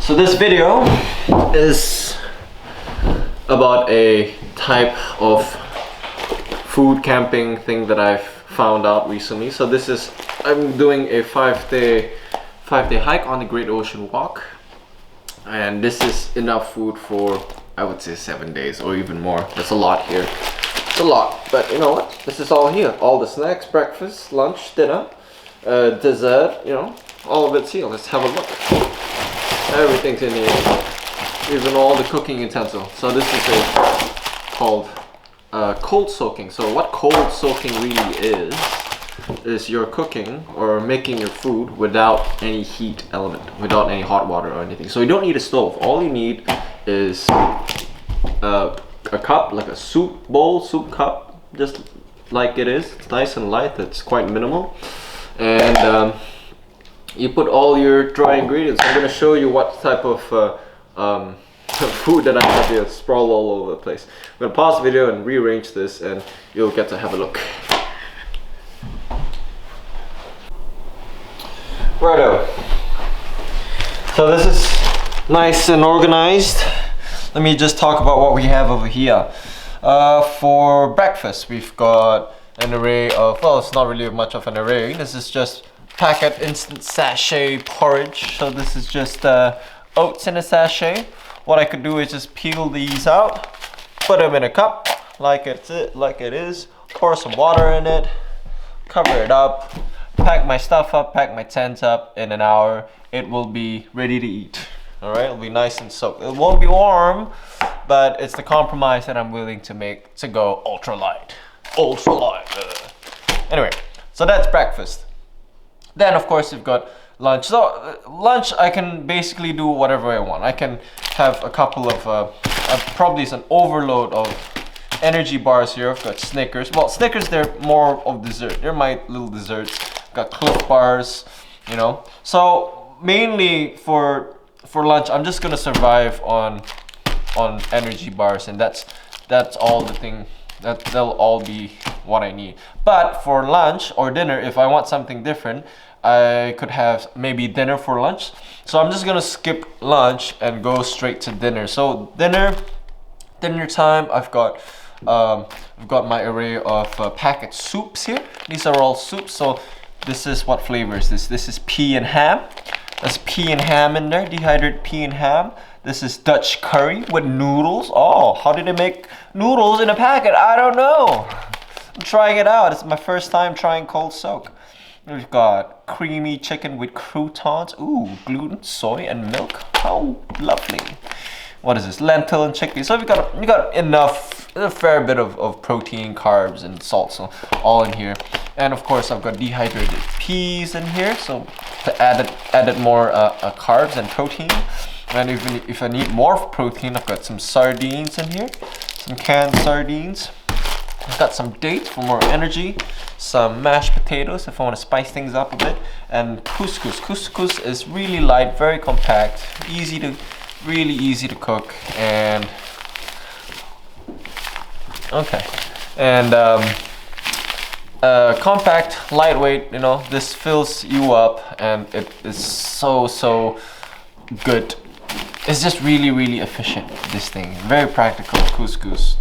So this video is about a type of food camping thing that I've found out recently. So this is, I'm doing a five-day hike on the Great Ocean Walk, and this is enough food for, I would say, 7 days or even more. That's a lot here. It's a lot, but you know what? This is all here. All the snacks, breakfast, lunch, dinner, dessert, you know, all of it's here. Let's have a look. Everything's in here, even all the cooking utensils. So this is called cold soaking. So what cold soaking really is you're cooking or making your food without any heat element, without any hot water or anything. So you don't need a stove. All you need is a cup, like a soup bowl, soup cup, just like it is. It's nice and light. It's quite minimal, and you put all your dry ingredients. I'm going to show you what type of food that I have here sprawled all over the place. I'm going to pause the video and rearrange this, and you'll get to have a look. Righto. So this is nice and organized. Let me just talk about what we have over here. For breakfast, we've got an array of, well, it's not really much of an array. This is just packet instant sachet porridge. So this is just oats in a sachet. What I could do is just peel these out, put them in a cup like it is, pour some water in it, cover it up, pack my stuff up, pack my tent up. In an hour it will be ready to eat. All right, it'll be nice and soaked. It won't be warm, but it's the compromise that I'm willing to make to go ultralight. Anyway, so that's breakfast. Then of course you've got lunch. So lunch, I can basically do whatever I want. I can have a couple of probably it's an overload of energy bars here. I've got Snickers. Well, Snickers, they're more of dessert. They're my little desserts. I've got Cliff bars, you know. So mainly for lunch, I'm just gonna survive on energy bars, and that's all the thing. They'll all be what I need. But for lunch or dinner, if I want something different, I could have maybe dinner for lunch. So I'm just gonna skip lunch and go straight to dinner. So dinner time, I've got my array of packet soups here. These are all soups. So this is, what flavor is this? This is pea and ham. There's pea and ham in there, dehydrated pea and ham. This is Dutch curry with noodles. Oh, how did they make noodles in a packet? I don't know. I'm trying it out. It's my first time trying cold soak. We've got creamy chicken with croutons. Ooh, gluten, soy, and milk. How lovely. What is this? Lentil and chickpeas. So we got enough, a fair bit of protein, carbs, and salt, so all in here. And of course, I've got dehydrated peas in here, so to added more carbs and protein. And even if I need more protein, I've got some sardines in here, some canned sardines. I've got some dates for more energy, some mashed potatoes if I want to spice things up a bit, and couscous. Couscous is really light, very compact, really easy to cook, and okay, and compact, lightweight. You know, this fills you up, and it is so good. It's just really efficient, this thing. Very practical, couscous.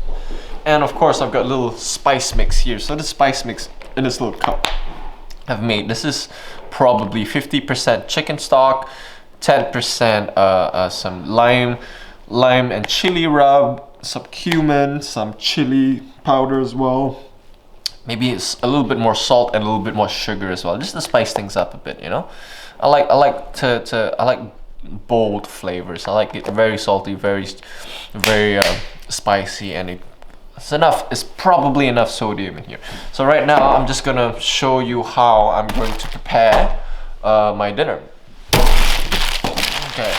And of course, I've got a little spice mix here. So the spice mix in this little cup I've made. This is probably 50% chicken stock, 10% some lime and chili rub, some cumin, some chili powder as well. Maybe it's a little bit more salt and a little bit more sugar as well, just to spice things up a bit, you know. I like bold flavors. I like it very salty, very spicy, and it's probably enough sodium in here. So right now I'm just gonna show you how I'm going to prepare my dinner. Okay,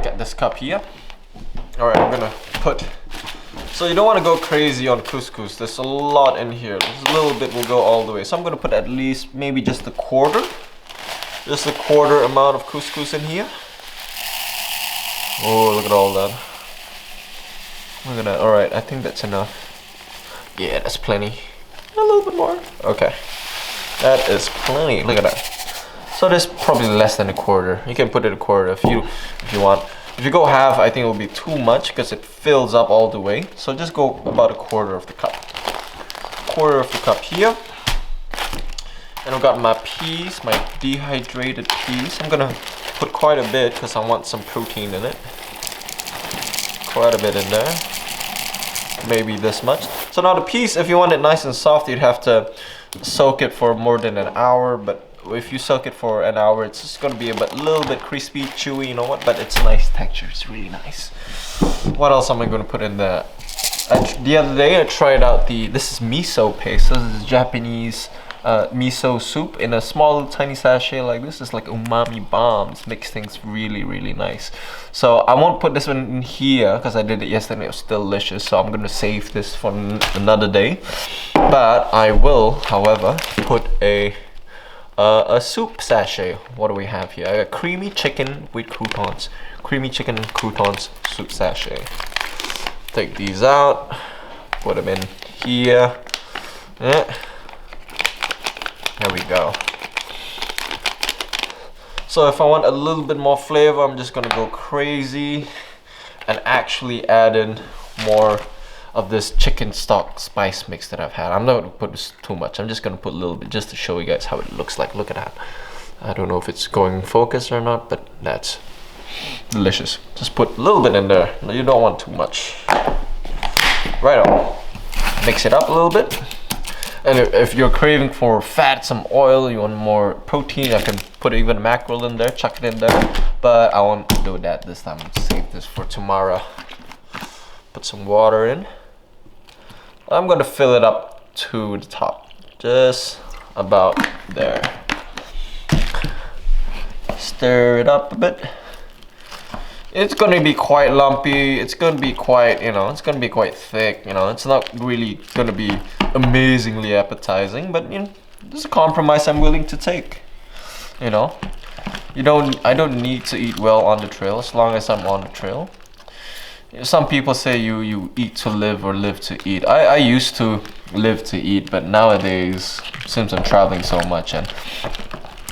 get this cup here. All right, I'm gonna put, so you don't want to go crazy on couscous. There's a lot in here. There's a little bit will go all the way. So I'm gonna put at least maybe just a quarter amount of couscous in here. Oh, look at all that. Look at that. All right, I think that's enough. Yeah, that's plenty. A little bit more. Okay, that is plenty. Look at that. So there's probably less than a quarter. You can put it a quarter if you want. If you go half, I think it will be too much because it fills up all the way. So just go about a quarter of the cup. Quarter of the cup here. And I've got my peas, my dehydrated peas. I'm gonna put quite a bit because I want some protein in it. Quite a bit in there. Maybe this much. So now the peas, if you want it nice and soft, you'd have to soak it for more than an hour. But if you soak it for an hour, it's just gonna be a little bit crispy, chewy, you know what? But it's a nice texture, it's really nice. What else am I gonna put in there? The other day I tried out this is miso paste. So this is Japanese miso soup in a small tiny sachet like this. It's like umami bombs. Makes things really, really nice. So I won't put this one in here because I did it yesterday. It was delicious. So I'm gonna save this for another day. But I will, however, put a soup sachet. What do we have here? I got creamy chicken with croutons. Creamy chicken and croutons soup sachet. Take these out. Put them in here. There we go. So if I want a little bit more flavor, I'm just gonna go crazy and actually add in more of this chicken stock spice mix that I've had. I'm not gonna put this too much. I'm just gonna put a little bit just to show you guys how it looks like. Look at that. I don't know if it's going focus or not, but that's delicious. Just put a little bit in there. You don't want too much. Right on. Mix it up a little bit. And if you're craving for fat, some oil, you want more protein, I can put even mackerel in there, chuck it in there. But I won't do that this time. I'll save this for tomorrow. Put some water in. I'm gonna fill it up to the top. Just about there. Stir it up a bit. It's gonna be quite lumpy. It's gonna be quite, it's gonna be quite thick. It's not really gonna be amazingly appetizing, but this is a compromise I'm willing to take. I don't need to eat well on the trail as long as I'm on the trail. Some people say you eat to live or live to eat. I used to live to eat, but nowadays, since I'm traveling so much, and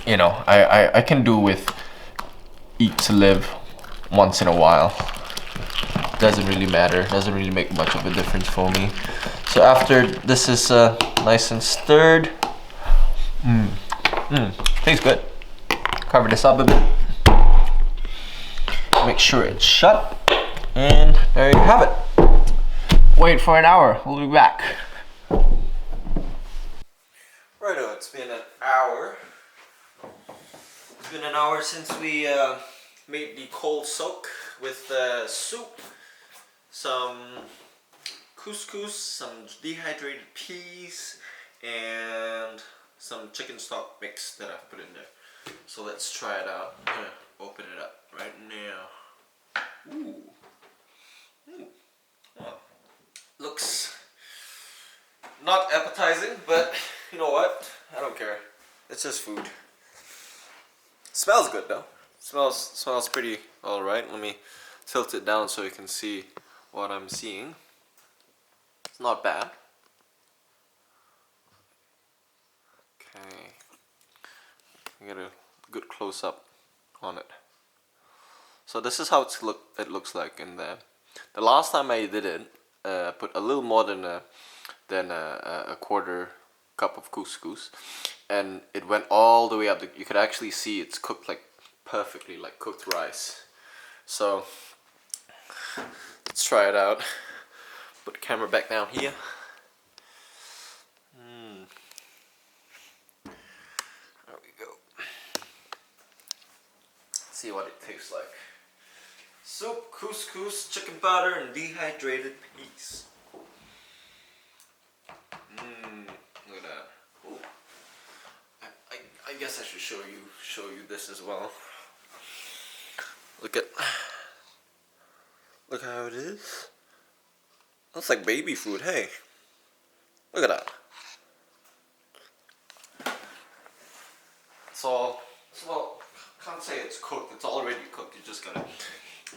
I can do with eat to live once in a while. Doesn't really matter. Doesn't really make much of a difference for me. So after this is nice and stirred, tastes good. Cover this up a bit. Make sure it's shut, and there you have it. Wait for an hour. We'll be back. Righto, it's been an hour. It's been an hour since we made the cold soak with soup, some couscous, some dehydrated peas, and some chicken stock mix that I've put in there. So let's try it out. I'm gonna open it up right now. Ooh. Well, looks not appetizing, but you know what? I don't care. It's just food. Smells good though. Smells pretty alright. Let me tilt it down so you can see what I'm seeing. It's not bad. Okay. Get a good close up on it. So this is how it looks like in there. The last time I did it, I put a little more than a quarter cup of couscous, and it went all the way up. You could actually see it's cooked like perfectly, like cooked rice. So let's try it out. Put the camera back down here. There we go. See what it tastes like. Soup, couscous, chicken powder, and dehydrated peas. Look at that. Ooh. I guess I should show you this as well. Look how it is. Looks like baby food. Hey, look at that. So well, can't say it's cooked. It's already cooked. You just gotta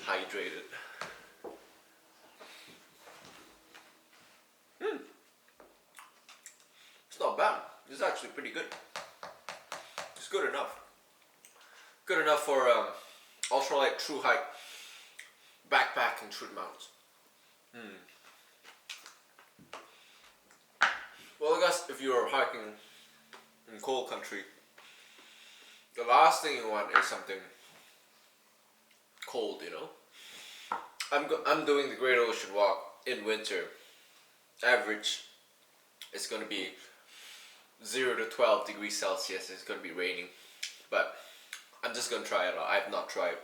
hydrate it. It's not bad. It's actually pretty good. It's good enough. Good enough for ultralight true hike backpacking through the mountains. Well, I guess if you're hiking in cold country, the last thing you want is something cold, you know. I'm doing the Great Ocean Walk in winter. Average, it's gonna be 0 to 12 degrees Celsius. It's gonna be raining, but I'm just gonna try it out. I've not tried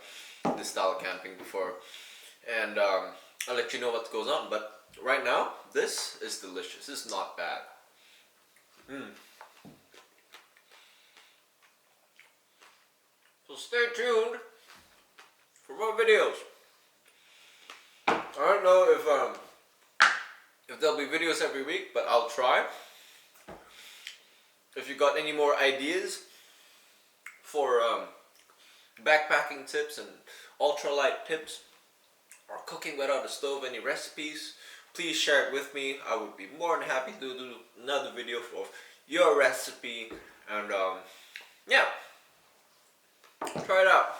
this style of camping before, and I'll let you know what goes on. But right now, this is delicious. This is not bad. So stay tuned for more videos. I don't know if there'll be videos every week, but I'll try. If you got any more ideas for backpacking tips and ultralight tips, or cooking without a stove, any recipes, please share it with me. I would be more than happy to do another video for your recipe, and yeah, try it out.